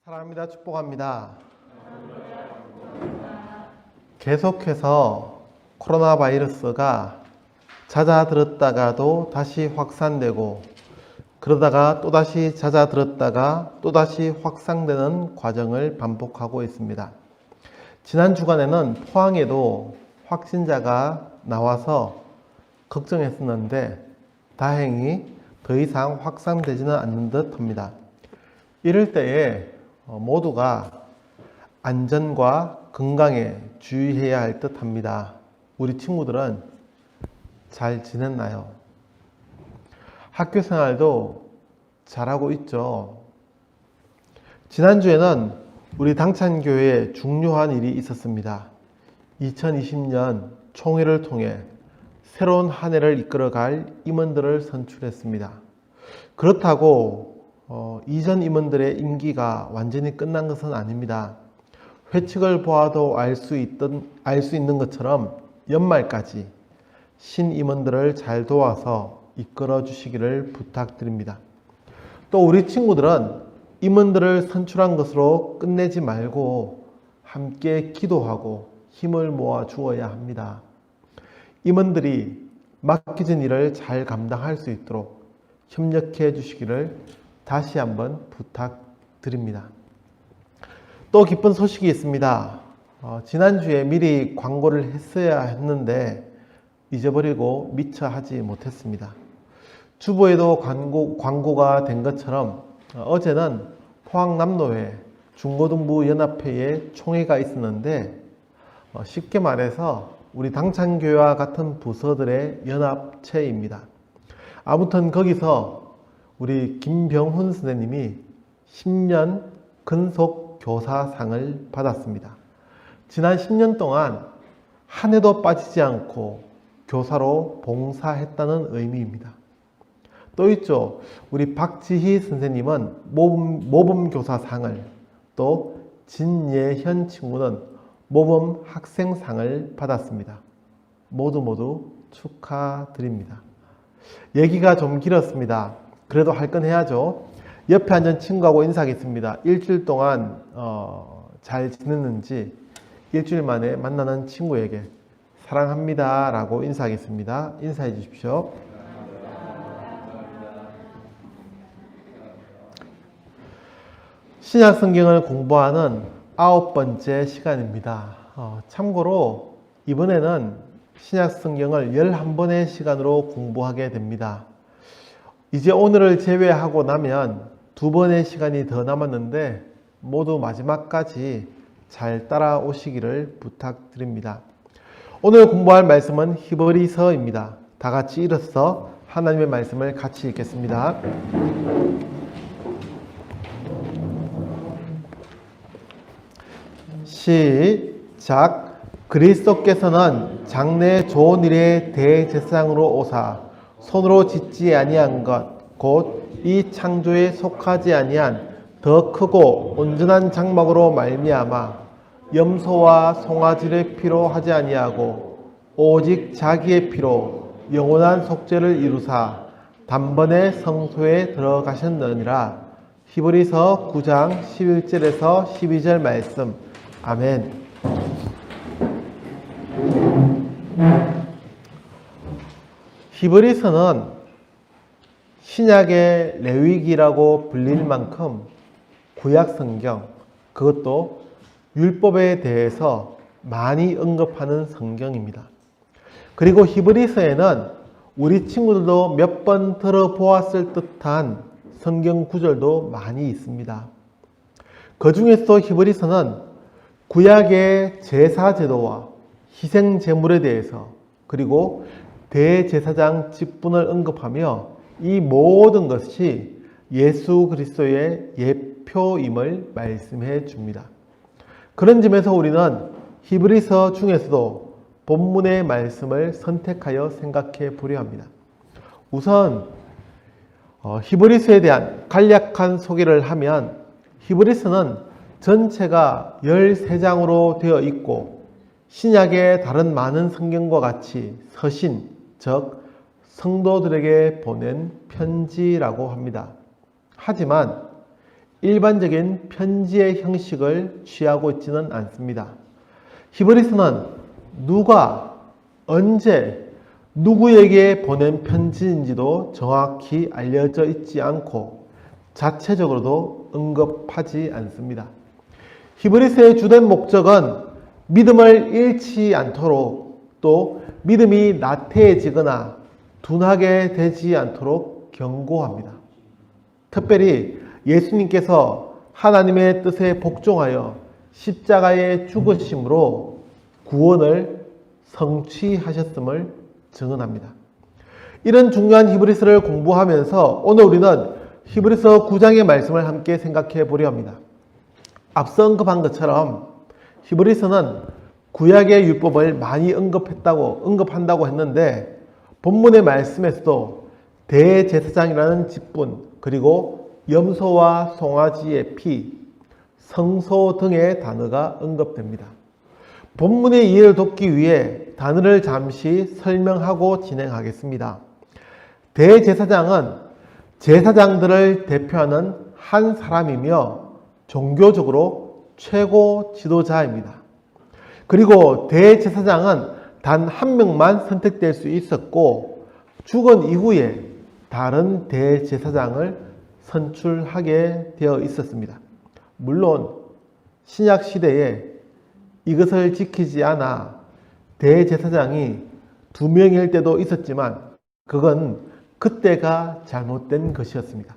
사랑합니다. 축복합니다. 계속해서 코로나 바이러스가 잦아들었다가도 다시 확산되고 그러다가 또다시 잦아들었다가 또다시 확산되는 과정을 반복하고 있습니다. 지난 주간에는 포항에도 확진자가 나와서 걱정했었는데 다행히 더 이상 확산되지는 않는 듯 합니다. 이럴 때에 모두가 안전과 건강에 주의해야 할 듯 합니다. 우리 친구들은 잘 지냈나요? 학교 생활도 잘하고 있죠. 지난주에는 우리 당찬교회에 중요한 일이 있었습니다. 2020년 총회를 통해 새로운 한 해를 이끌어갈 임원들을 선출했습니다. 그렇다고 이전 임원들의 임기가 완전히 끝난 것은 아닙니다. 회칙을 보아도 알 수 있는 것처럼 연말까지 신임원들을 잘 도와서 이끌어 주시기를 부탁드립니다. 또 우리 친구들은 임원들을 선출한 것으로 끝내지 말고 함께 기도하고 힘을 모아 주어야 합니다. 임원들이 맡겨진 일을 잘 감당할 수 있도록 협력해 주시기를 다시 한번 부탁드립니다. 또 기쁜 소식이 있습니다. 지난주에 미리 광고를 했어야 했는데 잊어버리고 미처 하지 못했습니다. 주보에도 광고가 된 것처럼 어제는 포항남노회 중고등부연합회의 총회가 있었는데 쉽게 말해서 우리 당찬교회와 같은 부서들의 연합체입니다. 아무튼 거기서 우리 김병훈 선생님이 10년 근속 교사상을 받았습니다. 지난 10년 동안 한 해도 빠지지 않고 교사로 봉사했다는 의미입니다. 또 있죠. 우리 박지희 선생님은 모범교사상을, 또 진예현 친구는 모범 학생상을 받았습니다. 모두 축하드립니다. 얘기가 좀 길었습니다. 그래도 할 건 해야죠. 옆에 앉은 친구하고 인사하겠습니다. 일주일 동안 잘 지냈는지 일주일 만에 만나는 친구에게 사랑합니다 라고 인사하겠습니다. 인사해 주십시오. 신약 성경을 공부하는 9번째 시간입니다. 참고로 이번에는 신약 성경을 11번의 시간으로 공부하게 됩니다. 이제 오늘을 제외하고 나면 2번의 시간이 더 남았는데 모두 마지막까지 잘 따라오시기를 부탁드립니다. 오늘 공부할 말씀은 히브리서입니다. 다 같이 일어서 하나님의 말씀을 같이 읽겠습니다. 시작. 그리스도께서는 장래 좋은 일의 대제사장으로 오사 손으로 짓지 아니한 것 곧 이 창조에 속하지 아니한 더 크고 온전한 장막으로 말미암아 염소와 송아지의 피로 하지 아니하고 오직 자기의 피로 영원한 속죄를 이루사 단번에 성소에 들어가셨느니라. 히브리서 9장 11절에서 12절 말씀. 아멘. 히브리서는 신약의 레위기라고 불릴 만큼 구약 성경, 그것도 율법에 대해서 많이 언급하는 성경입니다. 그리고 히브리서에는 우리 친구들도 몇 번 들어보았을 듯한 성경 구절도 많이 있습니다. 그 중에서도 히브리서는 구약의 제사 제도와 희생 제물에 대해서, 그리고 대제사장 직분을 언급하며 이 모든 것이 예수 그리스도의 예표임을 말씀해 줍니다. 그런 점에서 우리는 히브리서 중에서도 본문의 말씀을 선택하여 생각해 보려 합니다. 우선 히브리서에 대한 간략한 소개를 하면, 히브리서는 전체가 13장으로 되어 있고 신약의 다른 많은 성경과 같이 서신, 즉 성도들에게 보낸 편지라고 합니다. 하지만 일반적인 편지의 형식을 취하고 있지는 않습니다. 히브리서는 누가, 언제, 누구에게 보낸 편지인지도 정확히 알려져 있지 않고 자체적으로도 언급하지 않습니다. 히브리서의 주된 목적은 믿음을 잃지 않도록 또 믿음이 나태해지거나 둔하게 되지 않도록 경고합니다. 특별히 예수님께서 하나님의 뜻에 복종하여 십자가에 죽으심으로 구원을 성취하셨음을 증언합니다. 이런 중요한 히브리서를 공부하면서 오늘 우리는 히브리서 9장의 말씀을 함께 생각해 보려 합니다. 앞서 언급한 것처럼 히브리서는 구약의 율법을 많이 언급한다고 했는데 본문의 말씀에서도 대제사장이라는 직분, 그리고 염소와 송아지의 피, 성소 등의 단어가 언급됩니다. 본문의 이해를 돕기 위해 단어를 잠시 설명하고 진행하겠습니다. 대제사장은 제사장들을 대표하는 한 사람이며 종교적으로 최고 지도자입니다. 그리고 대제사장은 단 한 명만 선택될 수 있었고 죽은 이후에 다른 대제사장을 선출하게 되어 있었습니다. 물론 신약 시대에 이것을 지키지 않아 대제사장이 2명일 때도 있었지만 그건 그때가 잘못된 것이었습니다.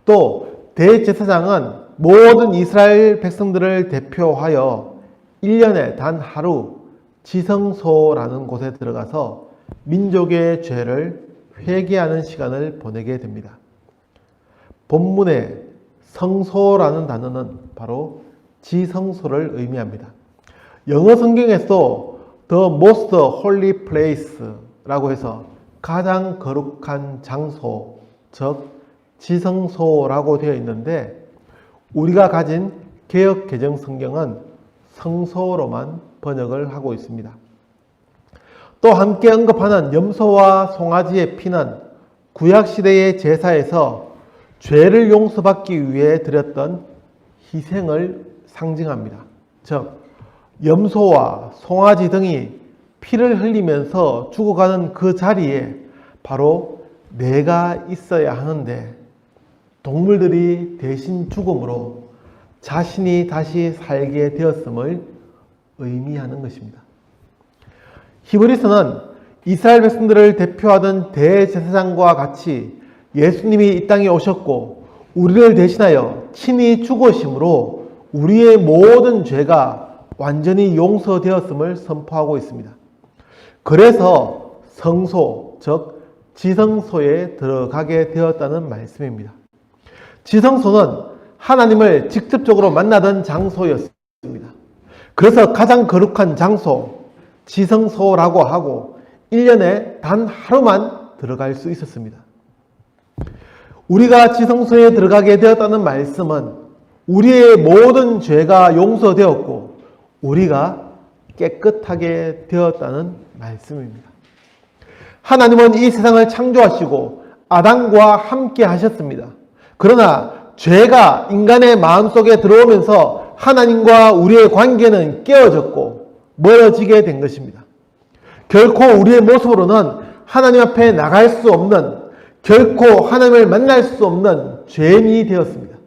또 대제사장은 모든 이스라엘 백성들을 대표하여 1년에 단 하루 지성소라는 곳에 들어가서 민족의 죄를 회개하는 시간을 보내게 됩니다. 본문의 성소라는 단어는 바로 지성소를 의미합니다. 영어 성경에서 The Most Holy Place라고 해서 가장 거룩한 장소, 즉 지성소라고 되어 있는데 우리가 가진 개역 개정 성경은 성소로만 번역을 하고 있습니다. 또 함께 언급하는 염소와 송아지의 피는 구약시대의 제사에서 죄를 용서받기 위해 드렸던 희생을 상징합니다. 즉 염소와 송아지 등이 피를 흘리면서 죽어가는 그 자리에 바로 내가 있어야 하는데 동물들이 대신 죽음으로 자신이 다시 살게 되었음을 의미하는 것입니다. 히브리서는 이스라엘 백성들을 대표하던 대제사장과 같이 예수님이 이 땅에 오셨고 우리를 대신하여 친히 죽으심으로 우리의 모든 죄가 완전히 용서되었음을 선포하고 있습니다. 그래서 성소, 즉 지성소에 들어가게 되었다는 말씀입니다. 지성소는 하나님을 직접적으로 만나던 장소였습니다. 그래서 가장 거룩한 장소, 지성소라고 하고 1년에 단 하루만 들어갈 수 있었습니다. 우리가 지성소에 들어가게 되었다는 말씀은 우리의 모든 죄가 용서되었고 우리가 깨끗하게 되었다는 말씀입니다. 하나님은 이 세상을 창조하시고 아담과 함께 하셨습니다. 그러나 죄가 인간의 마음속에 들어오면서 하나님과 우리의 관계는 깨어졌고 멀어지게 된 것입니다. 결코 우리의 모습으로는 하나님 앞에 나갈 수 없는, 결코 하나님을 만날 수 없는 죄인이 되었습니다.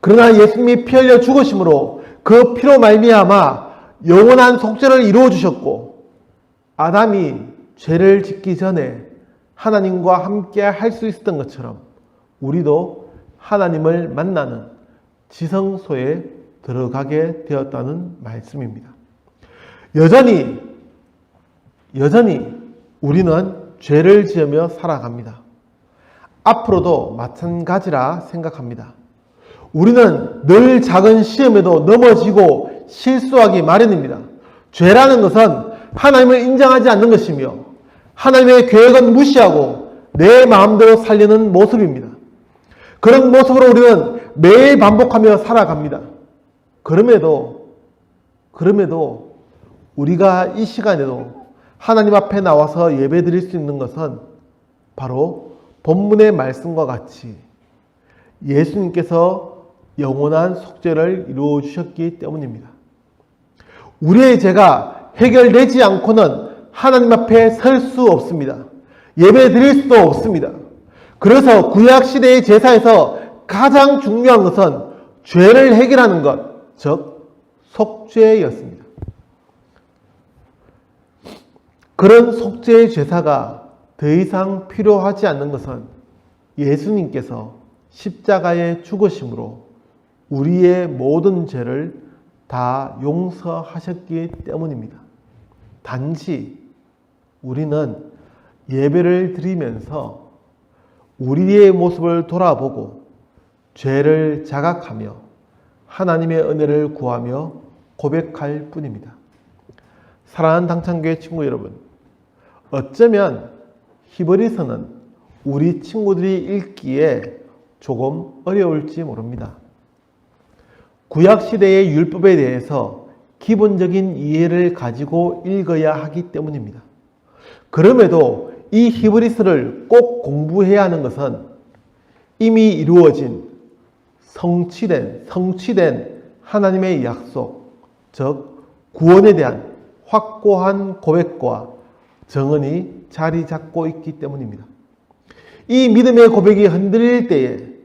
그러나 예수님이 피 흘려 죽으심으로 그 피로 말미암아 영원한 속죄를 이루어 주셨고 아담이 죄를 짓기 전에 하나님과 함께 할 수 있었던 것처럼 우리도 하나님을 만나는 지성소에 들어가게 되었다는 말씀입니다. 여전히 우리는 죄를 지으며 살아갑니다. 앞으로도 마찬가지라 생각합니다. 우리는 늘 작은 시험에도 넘어지고 실수하기 마련입니다. 죄라는 것은 하나님을 인정하지 않는 것이며 하나님의 계획은 무시하고 내 마음대로 살려는 모습입니다. 그런 모습으로 우리는 매일 반복하며 살아갑니다. 그럼에도 우리가 이 시간에도 하나님 앞에 나와서 예배 드릴 수 있는 것은 바로 본문의 말씀과 같이 예수님께서 영원한 속죄를 이루어 주셨기 때문입니다. 우리의 죄가 해결되지 않고는 하나님 앞에 설 수 없습니다. 예배 드릴 수도 없습니다. 그래서 구약시대의 제사에서 가장 중요한 것은 죄를 해결하는 것, 즉 속죄였습니다. 그런 속죄의 제사가 더 이상 필요하지 않는 것은 예수님께서 십자가에 죽으심으로 우리의 모든 죄를 다 용서하셨기 때문입니다. 단지 우리는 예배를 드리면서 우리의 모습을 돌아보고 죄를 자각하며 하나님의 은혜를 구하며 고백할 뿐입니다. 사랑하는 당찬교회 친구 여러분, 어쩌면 히브리서는 우리 친구들이 읽기에 조금 어려울지 모릅니다. 구약시대의 율법에 대해서 기본적인 이해를 가지고 읽어야 하기 때문입니다. 그럼에도 이 히브리서를 꼭 공부해야 하는 것은 이미 이루어진 성취된 하나님의 약속, 즉 구원에 대한 확고한 고백과 정언이 자리 잡고 있기 때문입니다. 이 믿음의 고백이 흔들릴 때에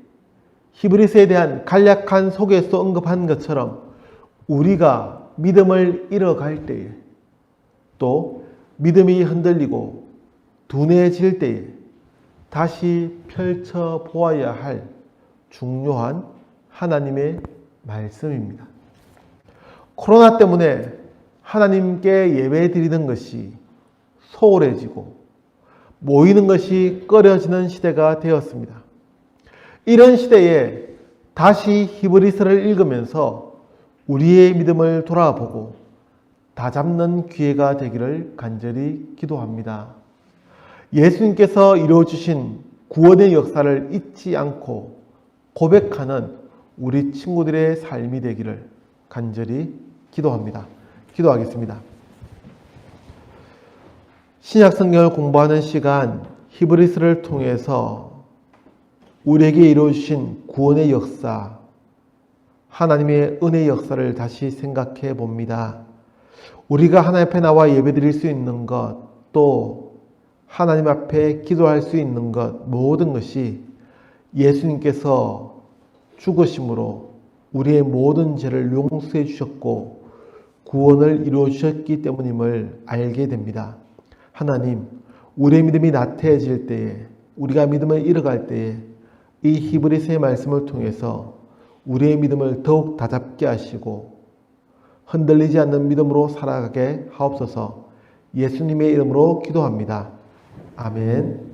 히브리서에 대한 간략한 소개에서 언급한 것처럼 우리가 믿음을 잃어갈 때에 또 믿음이 흔들리고 둔해질 때에 다시 펼쳐 보아야 할 중요한 하나님의 말씀입니다. 코로나 때문에 하나님께 예배 드리는 것이 소홀해지고 모이는 것이 꺼려지는 시대가 되었습니다. 이런 시대에 다시 히브리서를 읽으면서 우리의 믿음을 돌아보고 다잡는 기회가 되기를 간절히 기도합니다. 예수님께서 이루어주신 구원의 역사를 잊지 않고 고백하는 우리 친구들의 삶이 되기를 간절히 기도합니다. 기도하겠습니다. 신약 성경을 공부하는 시간 히브리서를 통해서 우리에게 이루어주신 구원의 역사, 하나님의 은혜의 역사를 다시 생각해 봅니다. 우리가 하나님 앞에 나와 예배드릴 수 있는 것, 또 하나님 앞에 기도할 수 있는 것, 모든 것이 예수님께서 죽으심으로 우리의 모든 죄를 용서해 주셨고 구원을 이루어 주셨기 때문임을 알게 됩니다. 하나님, 우리의 믿음이 나태해질 때에, 우리가 믿음을 잃어갈 때에 이 히브리서의 말씀을 통해서 우리의 믿음을 더욱 다잡게 하시고 흔들리지 않는 믿음으로 살아가게 하옵소서. 예수님의 이름으로 기도합니다. 아멘.